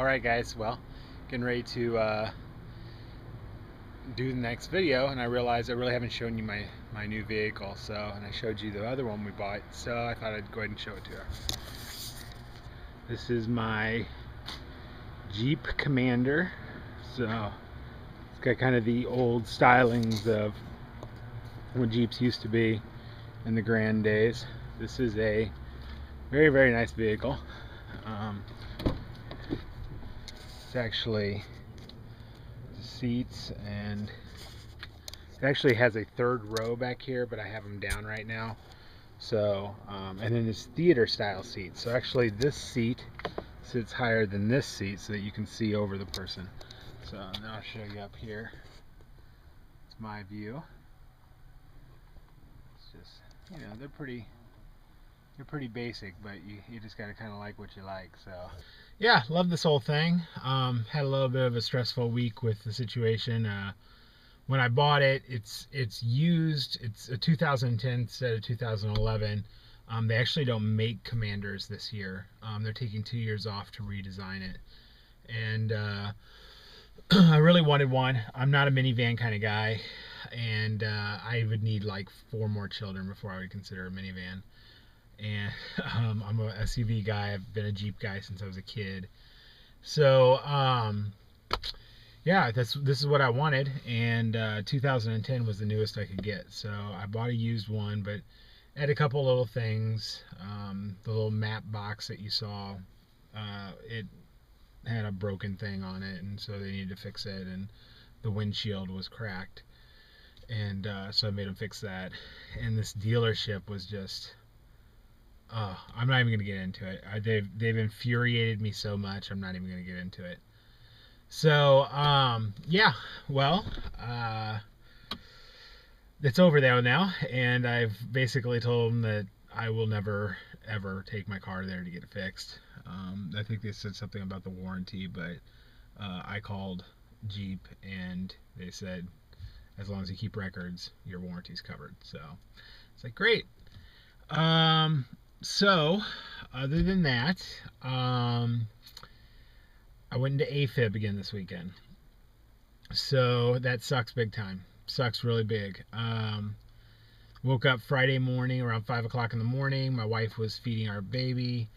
Alright guys, well, getting ready to do the next video, and I realized I really haven't shown you my new vehicle, and I showed you the other one we bought, so I thought I'd go ahead and show it to you. This is my Jeep Commander. So it's got kind of the old stylings of what Jeeps used to be in the grand days. This is a very, very nice vehicle. It's actually the seats, and it actually has a third row back here, but I have them down right now. So, and then it's theater style seats. So actually this seat sits higher than this seat so that you can see over the person. So now I'll show you up here. It's my view. It's just, you know, they're pretty basic, but you just gotta kind of like what you like. So yeah, love this whole thing. Had a little bit of a stressful week with the situation. When I bought it, it's used. It's a 2010 instead of 2011. They actually don't make Commanders this year. They're taking 2 years off to redesign it, and I really wanted one. I'm not a minivan kind of guy, and I would need like 4 more children before I would consider a minivan. And I'm a SUV guy. I've been a Jeep guy since I was a kid. So yeah, this is what I wanted, and 2010 was the newest I could get. So I bought a used one, but it had a couple little things. The little map box that you saw, it had a broken thing on it, and so they needed to fix it, and the windshield was cracked, and so I made them fix that. And this dealership was just, I'm not even going to get into it. They've infuriated me so much, I'm not even going to get into it. So, yeah, well, it's over there now, and I've basically told them that I will never, ever take my car there to get it fixed. I think they said something about the warranty, but I called Jeep, and they said, as long as you keep records, your warranty's covered. So, it's like, great. So, other than that, I went into AFib again this weekend. So that sucks big time. Sucks really big. Woke up Friday morning around 5 o'clock in the morning. My wife was feeding our baby,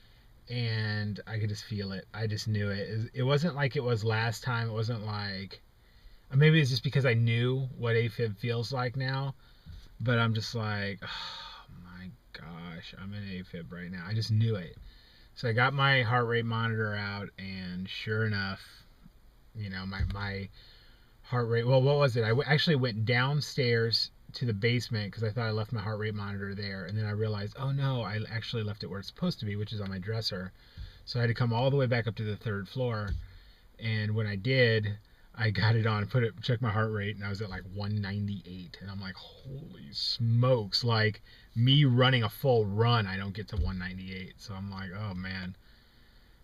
and I could just feel it. I just knew it. It wasn't like it was last time. It wasn't like, maybe it's just because I knew what AFib feels like now, but I'm just like, oh my gosh, I'm in AFib right now. I just knew it. So I got my heart rate monitor out, and sure enough, you know, my heart rate, well, what was it? I actually went downstairs to the basement because I thought I left my heart rate monitor there, and then I realized, oh no, I actually left it where it's supposed to be, which is on my dresser. So I had to come all the way back up to the 3rd floor, and when I did, I got it on, checked my heart rate, and I was at like 198, and I'm like, holy smokes, like me running a full run, I don't get to 198. So I'm like, oh man.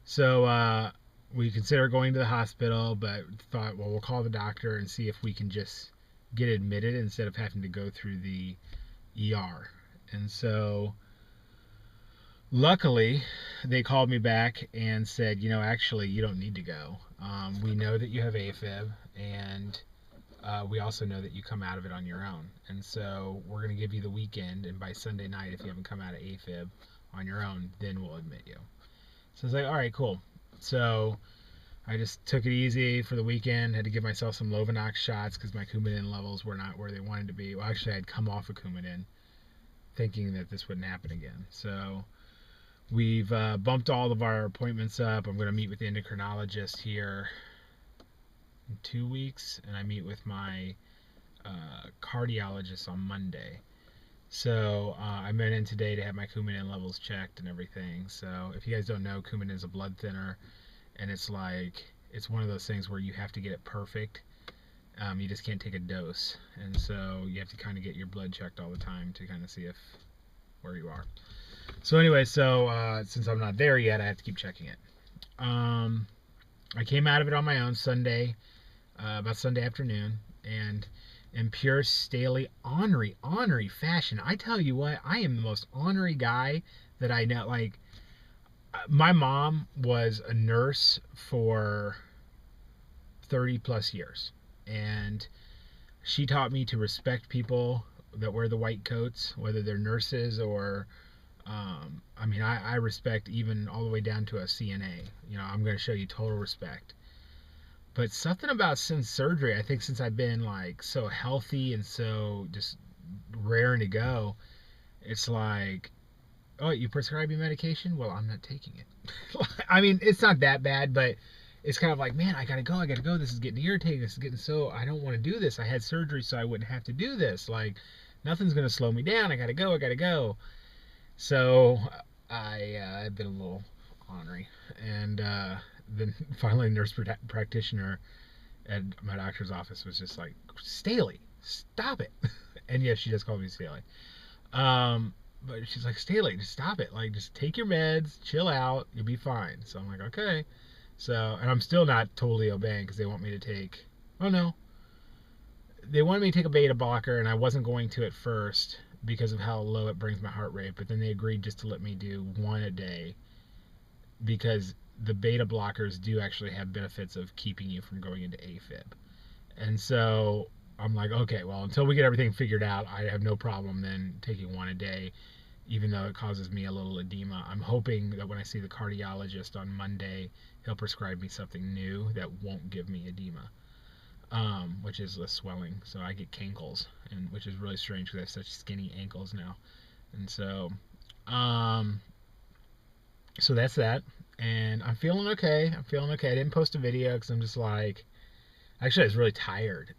So we considered going to the hospital, but thought, well, we'll call the doctor and see if we can just get admitted instead of having to go through the ER. And so luckily they called me back and said, you know, actually you don't need to go. We know that you have AFib, and we also know that you come out of it on your own, and so we're going to give you the weekend, and by Sunday night, if you haven't come out of AFib on your own, then we'll admit you. So I was like, all right, cool. So I just took it easy for the weekend. Had to give myself some Lovenox shots because my Coumadin levels were not where they wanted to be. Well, actually, I'd come off of Coumadin thinking that this wouldn't happen again. So we've bumped all of our appointments up. I'm going to meet with the endocrinologist here in 2 weeks, and I meet with my cardiologist on Monday. So I went in today to have my Coumadin levels checked and everything. So if you guys don't know, Coumadin is a blood thinner, and it's one of those things where you have to get it perfect. You just can't take a dose, and so you have to kind of get your blood checked all the time to kind of see where you are. So anyway, since I'm not there yet, I have to keep checking it. I came out of it on my own Sunday, about Sunday afternoon, and in pure Staley ornery fashion, I tell you what, I am the most ornery guy that I know. Like, My mom was a nurse for 30 plus years, and she taught me to respect people that wear the white coats, whether they're nurses or I mean, I respect even all the way down to a CNA. I'm going to show you total respect. But something about since surgery, I think since I've been like so healthy and so just raring to go, it's like, oh, you prescribe me medication? Well, I'm not taking it. I mean, it's not that bad, but it's kind of like, man, I gotta go, I gotta go. This is getting irritating. This is getting so, I don't want to do this. I had surgery so I wouldn't have to do this. Like, nothing's gonna slow me down. I gotta go, I gotta go. So I've been a little ornery, and then finally, a nurse practitioner at my doctor's office was just like, Staley, stop it. And yes, she just called me Staley. But she's like, Staley, just stop it. Like, just take your meds, chill out, you'll be fine. So I'm like, okay. So, and I'm still not totally obeying because they want me to take, oh no, they wanted me to take a beta blocker, and I wasn't going to at first because of how low it brings my heart rate. But then they agreed just to let me do one a day because the beta blockers do actually have benefits of keeping you from going into AFib. And so I'm like, okay, well, until we get everything figured out, I have no problem then taking one a day, even though it causes me a little edema. I'm hoping that when I see the cardiologist on Monday, he'll prescribe me something new that won't give me edema, which is the swelling. So I get cankles, and which is really strange because I have such skinny ankles now. And so that's that. And I'm feeling okay. I'm feeling okay. I didn't post a video because I'm just like, actually, I was really tired.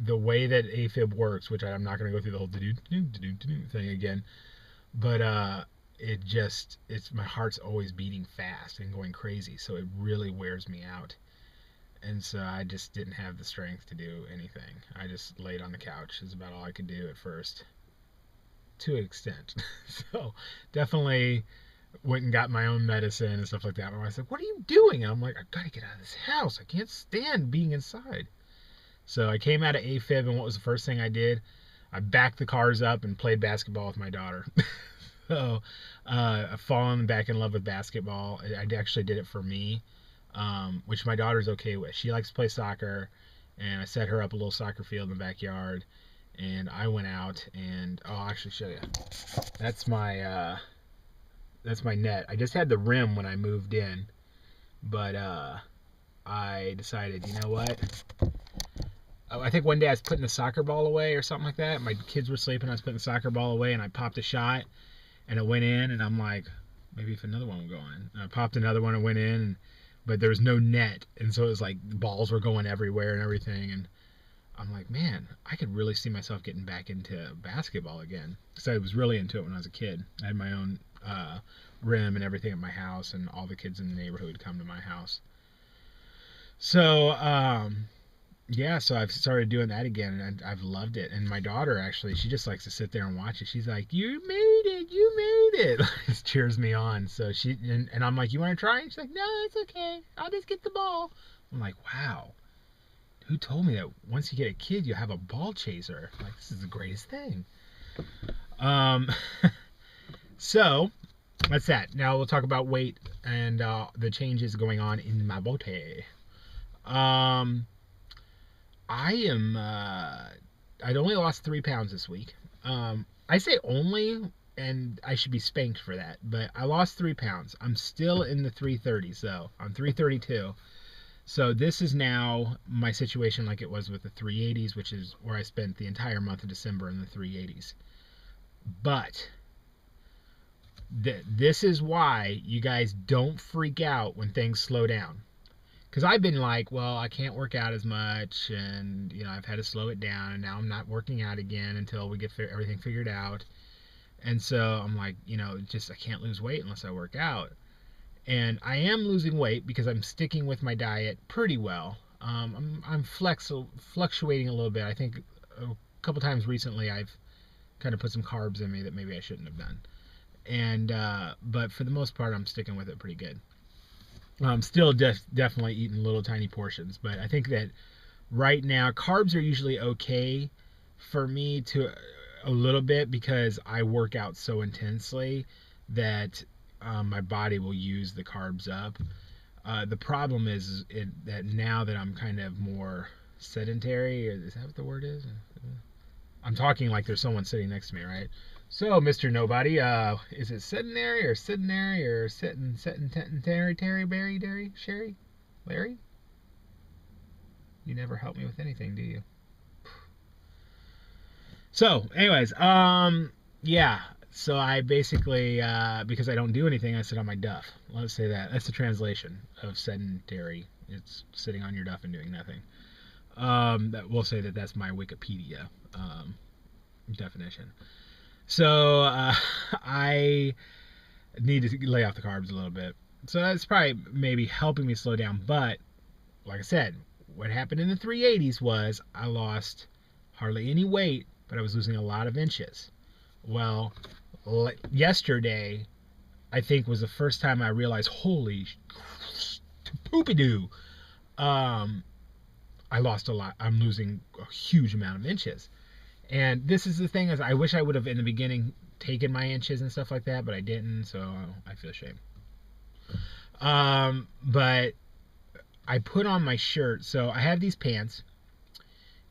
The way that AFib works, which I'm not going to go through the whole thing again, but it's my heart's always beating fast and going crazy, so it really wears me out. And so I just didn't have the strength to do anything. I just laid on the couch. Is about all I could do at first, to an extent. So definitely went and got my own medicine and stuff like that. My wife's like, what are you doing? And I'm like, I gotta get out of this house. I can't stand being inside. So I came out of AFib, and what was the first thing I did? I backed the cars up and played basketball with my daughter. So I've fallen back in love with basketball. I actually did it for me, which my daughter's okay with. She likes to play soccer, and I set her up a little soccer field in the backyard, and I went out and I'll actually show you. That's my net. I just had the rim when I moved in, but I decided, you know what? I think one day I was putting the soccer ball away or something like that. My kids were sleeping. I was putting the soccer ball away, and I popped a shot, and it went in. And I'm like, maybe if another one would go in. And I popped another one and went in, but there was no net, and so it was like the balls were going everywhere and everything. And I'm like, man, I could really see myself getting back into basketball again, because I was really into it when I was a kid. I had my own rim and everything at my house, and all the kids in the neighborhood would come to my house. So yeah, so I've started doing that again, and I've loved it. And my daughter, actually, she just likes to sit there and watch it. She's like, you made it, you made it. It cheers me on. So and I'm like, you want to try? And she's like, no, it's okay, I'll just get the ball. I'm like, wow, who told me that once you get a kid, you have a ball chaser? Like, this is the greatest thing. So that's that. Now we'll talk about weight and the changes going on in my body. I'd only lost 3 pounds this week. I say only, and I should be spanked for that, but I lost 3 pounds. I'm still in the 330s, though. I'm 332. So this is now my situation like it was with the 380s, which is where I spent the entire month of December in the 380s. But this is why you guys don't freak out when things slow down. Because I've been like, well, I can't work out as much, and I've had to slow it down, and now I'm not working out again until we get everything figured out. And so I'm like, just I can't lose weight unless I work out. And I am losing weight because I'm sticking with my diet pretty well. I'm fluctuating a little bit. I think a couple times recently I've kind of put some carbs in me that maybe I shouldn't have done. And but for the most part, I'm sticking with it pretty good. I'm still definitely eating little tiny portions, but I think that right now carbs are usually okay for me to a little bit because I work out so intensely that my body will use the carbs up. The problem is that now that I'm kind of more sedentary, is that what the word is? I'm talking like there's someone sitting next to me, right? So, Mr. Nobody, is it sedentary or Terry, Barry, Derry, Sherry, Larry? You never help me with anything, do you? So, anyways, yeah. So I basically, because I don't do anything, I sit on my duff. Let's say that. That's the translation of sedentary. It's sitting on your duff and doing nothing. We'll say that that's my Wikipedia definition. So I need to lay off the carbs a little bit. So that's probably maybe helping me slow down. But like I said, what happened in the 380s was I lost hardly any weight, but I was losing a lot of inches. Well, yesterday, I think was the first time I realized, holy poopy-doo. I lost a lot. I'm losing a huge amount of inches. And this is the thing, is I wish I would have in the beginning taken my inches and stuff like that, but I didn't, so I feel ashamed. But I put on my shirt. So I have these pants,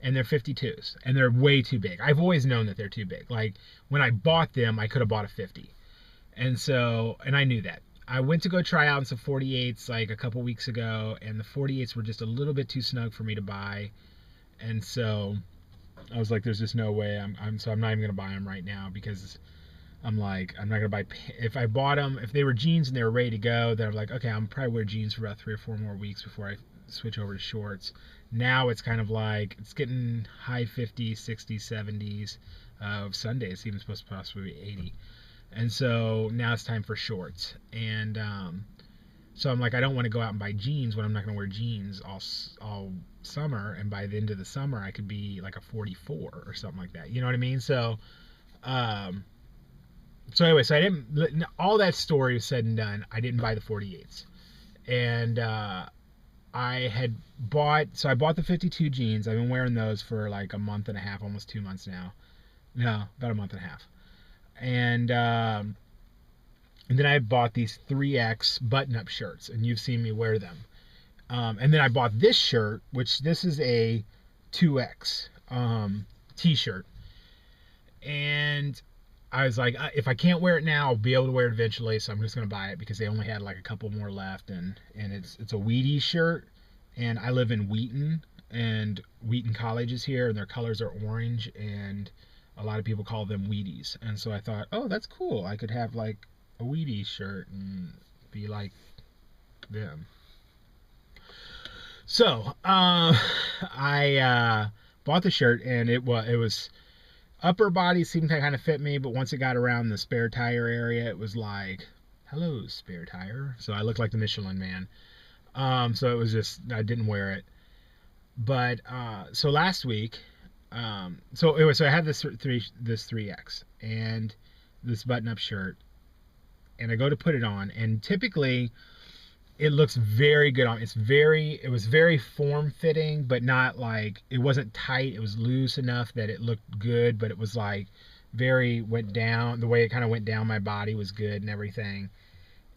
and they're 52s, and they're way too big. I've always known that they're too big. Like, when I bought them, I could have bought a 50. And I knew that. I went to go try out some 48s like a couple weeks ago, and the 48s were just a little bit too snug for me to buy. And so I was like, there's just no way. So I'm not even going to buy them right now, because I'm like, I'm not going to buy. If I bought them, if they were jeans and they were ready to go, then I'm like, okay, I'm probably wear jeans for about 3 or 4 more weeks before I switch over to shorts. Now it's kind of like, it's getting high 50s, 60s, 70s. Sunday it's even supposed to possibly be 80. And so now it's time for shorts. And so I'm like, I don't want to go out and buy jeans when I'm not going to wear jeans all summer. And by the end of the summer, I could be like a 44 or something like that. You know what I mean? So, anyway, so I didn't, all that story was said and done, I didn't buy the 48s. And I bought the 52 jeans. I've been wearing those for like a month and a half, almost 2 months now. No, about a month and a half. And then I bought these 3X button-up shirts, and you've seen me wear them. And then I bought this shirt, which this is a 2X t-shirt. And I was like, if I can't wear it now, I'll be able to wear it eventually, so I'm just going to buy it, because they only had like a couple more left. And it's a Wheaties shirt, and I live in Wheaton, and Wheaton College is here, and their colors are orange, and a lot of people call them Wheaties. And so I thought, oh, that's cool. I could have like a Wheaties shirt and be like them. So I bought the shirt, and it was upper body seemed to kind of fit me, but once it got around the spare tire area, it was like, hello, spare tire. So I looked like the Michelin Man. So it was just, I didn't wear it. But so last week, so anyway, so I have this 3X and this button-up shirt, and I go to put it on, and typically it looks very good on. It was very form-fitting, but not like, it wasn't tight. It was loose enough that it looked good, but it was like went down. The way it kind of went down my body was good and everything.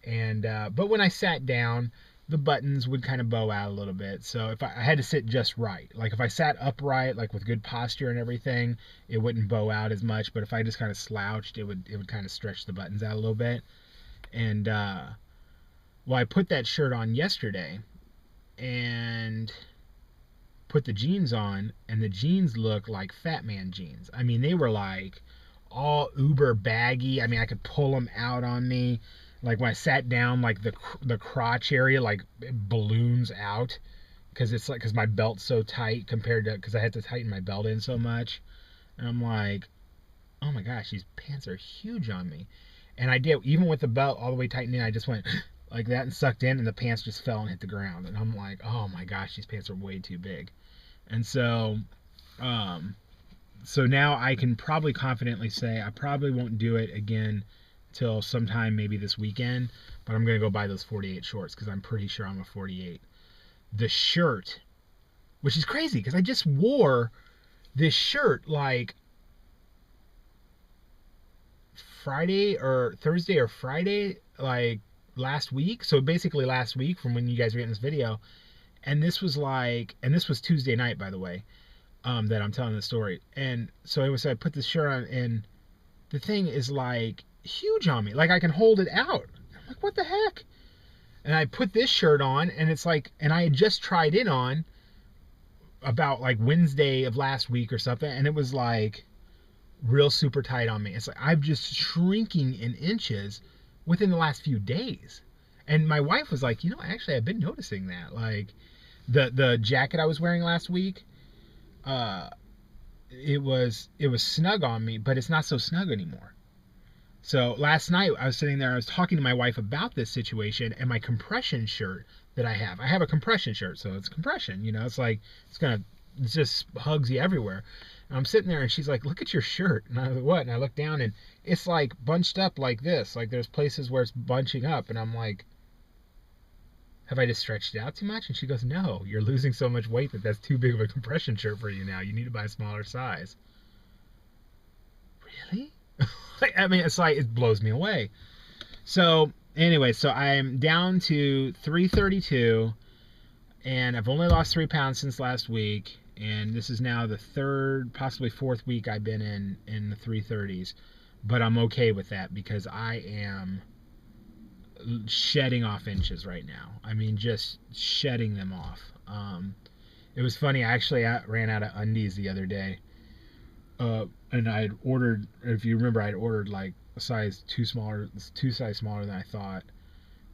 And but when I sat down, the buttons would kind of bow out a little bit. So if I had to sit just right, like if I sat upright, like with good posture and everything, it wouldn't bow out as much. But if I just kind of slouched, it would kind of stretch the buttons out a little bit. And well, I put that shirt on yesterday and put the jeans on, and the jeans look like Fat Man jeans. I mean, they were like all uber baggy. I mean, I could pull them out on me. Like when I sat down, like the crotch area like balloons out, because my belt's so tight compared to, because I had to tighten my belt in so much. And I'm like, oh my gosh, these pants are huge on me. And I did, even with the belt all the way tightened in, I just went like that and sucked in, and the pants just fell and hit the ground. And I'm like, oh my gosh, these pants are way too big. And so so now I can probably confidently say I probably won't do it again till sometime maybe this weekend, but I'm gonna go buy those 48 shorts, because I'm pretty sure I'm a 48. The shirt, which is crazy, because I just wore this shirt like Friday or Thursday or Friday, like last week. So basically last week from when you guys were getting this video. And this was Tuesday night, by the way, that I'm telling the story. And so I put this shirt on, and the thing is like huge on me. Like I can hold it out. I'm like, what the heck? And I put this shirt on, and it's like, and I had just tried it on about like Wednesday of last week or something, and it was like real super tight on me. It's like I'm just shrinking in inches within the last few days. And my wife was like, actually I've been noticing that. Like the jacket I was wearing last week, it was snug on me, but it's not so snug anymore. So last night I was sitting there, I was talking to my wife about this situation, and my compression shirt that I have a compression shirt, so it's compression, it's like, it just hugs you everywhere. And I'm sitting there and she's like, look at your shirt. And I was like, what? And I look down and it's like bunched up like this. Like there's places where it's bunching up. And I'm like, have I just stretched it out too much? And she goes, no, you're losing so much weight that's too big of a compression shirt for you now. You need to buy a smaller size. Really? I mean, it's like, it blows me away. So anyway, so I'm down to 332, and I've only lost 3 pounds since last week. And this is now the third, possibly fourth week I've been in the 330s. But I'm okay with that because I am shedding off inches right now. I mean, just shedding them off. It was funny. I ran out of undies the other day. And I had ordered, if you remember, I had ordered like a size two size smaller than I thought.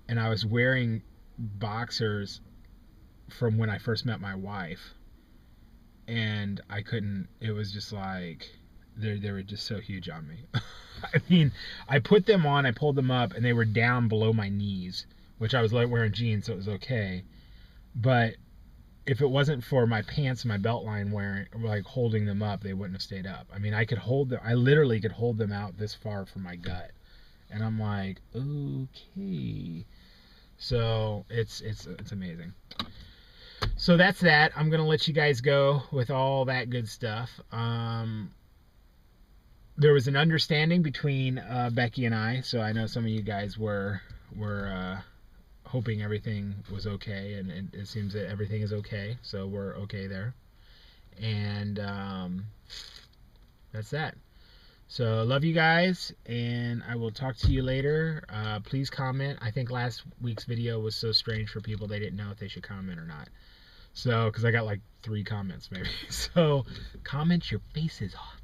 And I was wearing boxers from when I first met my wife. And I couldn't, it was just like, they were just so huge on me. I mean, I put them on, I pulled them up, and they were down below my knees, which I was like wearing jeans, so it was okay. But if it wasn't for my pants and my belt line holding them up, they wouldn't have stayed up. I mean, I literally could hold them out this far from my gut. And I'm like, okay. So it's amazing. So that's that. I'm going to let you guys go with all that good stuff. There was an understanding between Becky and I, so I know some of you guys were hoping everything was okay, and it seems that everything is okay, so we're okay there. And that's that. So love you guys, and I will talk to you later. Please comment. I think last week's video was so strange for people, they didn't know if they should comment or not. So, because I got like 3 comments maybe. So, comment your faces off.